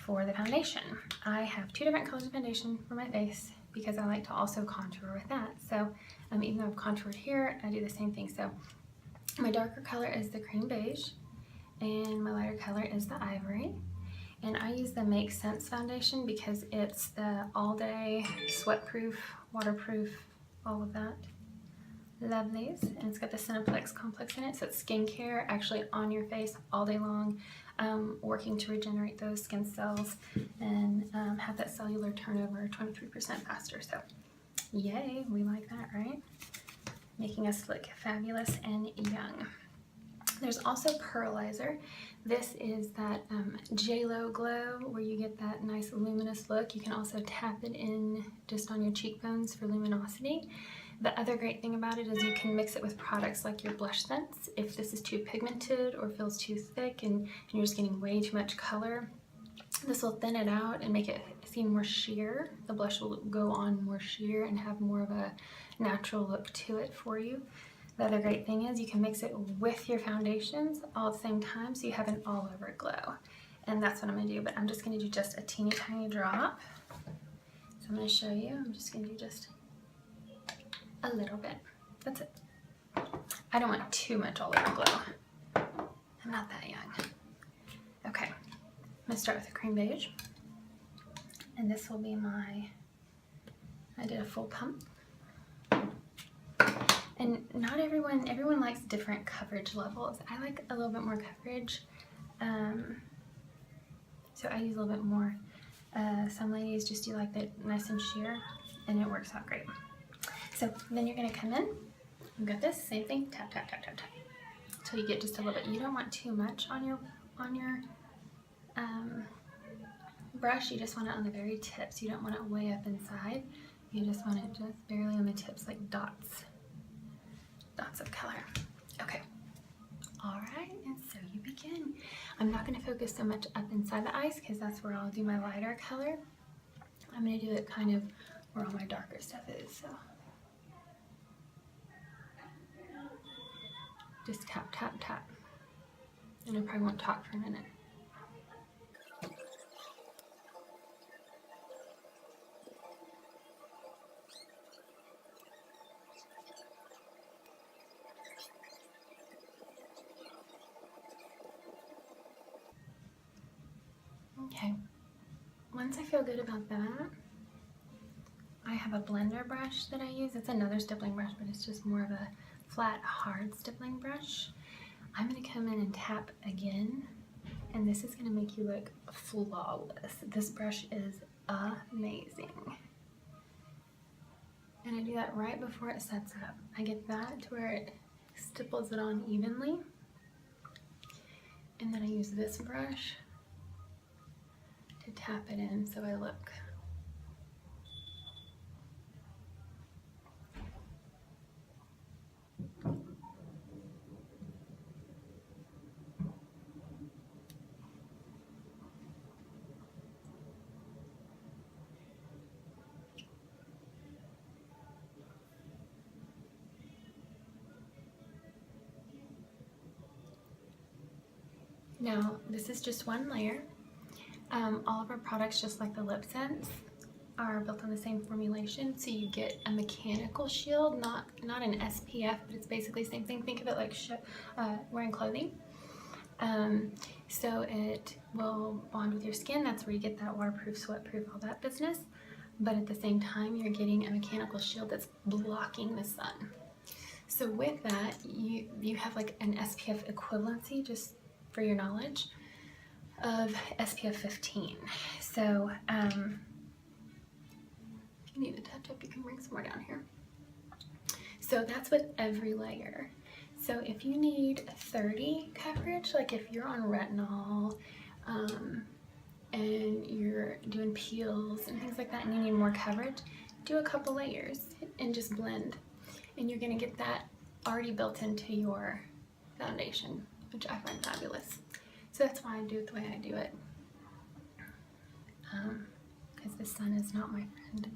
for the foundation. I have two different colors of foundation for my face because I like to also contour with that. So even though I've contoured here, I do the same thing. So my darker color is the cream beige and my lighter color is the ivory. And I use the MakeSense foundation because it's the all-day, sweat-proof, waterproof, all of that. Lovelies. And it's got the Cineplex complex in it, so it's skincare actually on your face all day long, working to regenerate those skin cells and have that cellular turnover 23% faster. So yay, we like that, right? Making us look fabulous and young. There's also Pearlizer. This is that J-Lo glow where you get that nice luminous look. You can also tap it in just on your cheekbones for luminosity. The other great thing about it is you can mix it with products like your blush scents. If this is too pigmented or feels too thick and you're just getting way too much color, this will thin it out and make it seem more sheer. The blush will go on more sheer and have more of a natural look to it for you. The other great thing is you can mix it with your foundations all at the same time so you have an all over glow. And that's what I'm going to do, but I'm just going to do just a teeny tiny drop. So I'm going to show you. I'm just going to do just a little bit. That's it. I don't want too much all over glow. I'm not that young. Okay, I'm going to start with a cream beige. And this will be my, I did a full pump. And not everyone likes different coverage levels. I like a little bit more coverage, so I use a little bit more. Some ladies just do like that nice and sheer, and it works out great. So then you're gonna come in, you've got this, same thing, tap, tap, tap, tap, tap, until you get just a little bit. You don't want too much on your brush, you just want it on the very tips. You don't want it way up inside. You just want it just barely on the tips, like dots of color. Okay, all right, and so you begin. I'm not going to focus so much up inside the eyes because that's where I'll do my lighter color. I'm going to do it kind of where all my darker stuff is. So just tap, tap, tap. And I probably won't talk for a minute. Okay, once I feel good about that, I have a blender brush that I use. It's another stippling brush, but it's just more of a flat, hard stippling brush. I'm gonna come in and tap again, and this is gonna make you look flawless. This brush is amazing. And I do that right before it sets up. I get that to where it stipples it on evenly. And then I use this brush to tap it in so I look. Now, this is just one layer. All of our products, just like the lip scents, are built on the same formulation, so you get a mechanical shield, not an SPF, but it's basically the same thing. Think of it like wearing clothing. So it will bond with your skin. That's where you get that waterproof, sweatproof, all that business. But at the same time, you're getting a mechanical shield that's blocking the sun. So with that, you have like an SPF equivalency, just for your knowledge, of SPF 15. So if you need to touch up, you can bring some more down here. So that's with every layer. So if you need 30 coverage, like if you're on retinol and you're doing peels and things like that and you need more coverage, do a couple layers and just blend. And you're gonna get that already built into your foundation, which I find fabulous. So that's why I do it the way I do it. Because the sun is not my friend.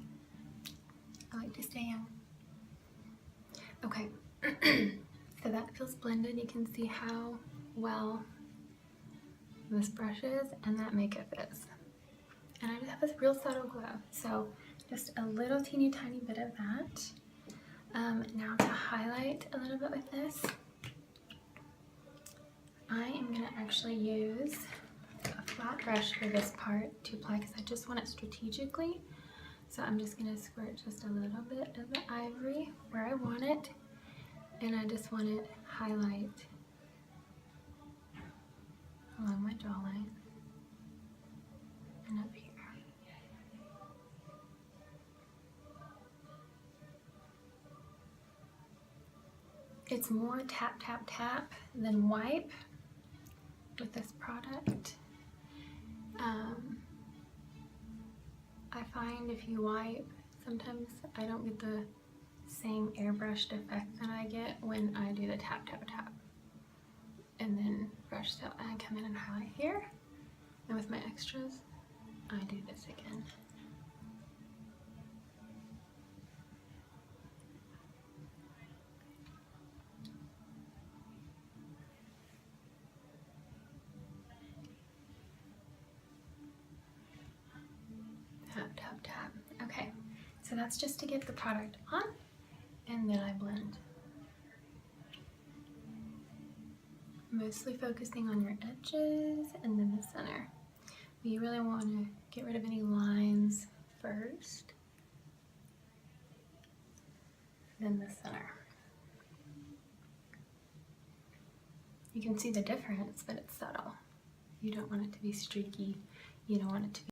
I like to stay young. Okay, so that feels blended. You can see how well this brush is and that makeup is. and I just have a real subtle glow. So just a little teeny tiny bit of that. Now to highlight a little bit with this, I am going to actually use a flat brush for this part to apply because I just want it strategically. So I'm just going to squirt just a little bit of the ivory where I want it, and I just want to highlight along my jawline and up here. It's more tap, tap, tap than wipe with this product. I find if you wipe, sometimes I don't get the same airbrushed effect that I get when I do the tap, tap, tap. And then brush out and I come in and highlight here. And with my extras, I do this again. Tap, tap, tap. Okay, so that's just to get the product on, and then I blend. Mostly focusing on your edges and then the center. But you really want to get rid of any lines first, then the center. You can see the difference, but it's subtle. You don't want it to be streaky. You don't want it to be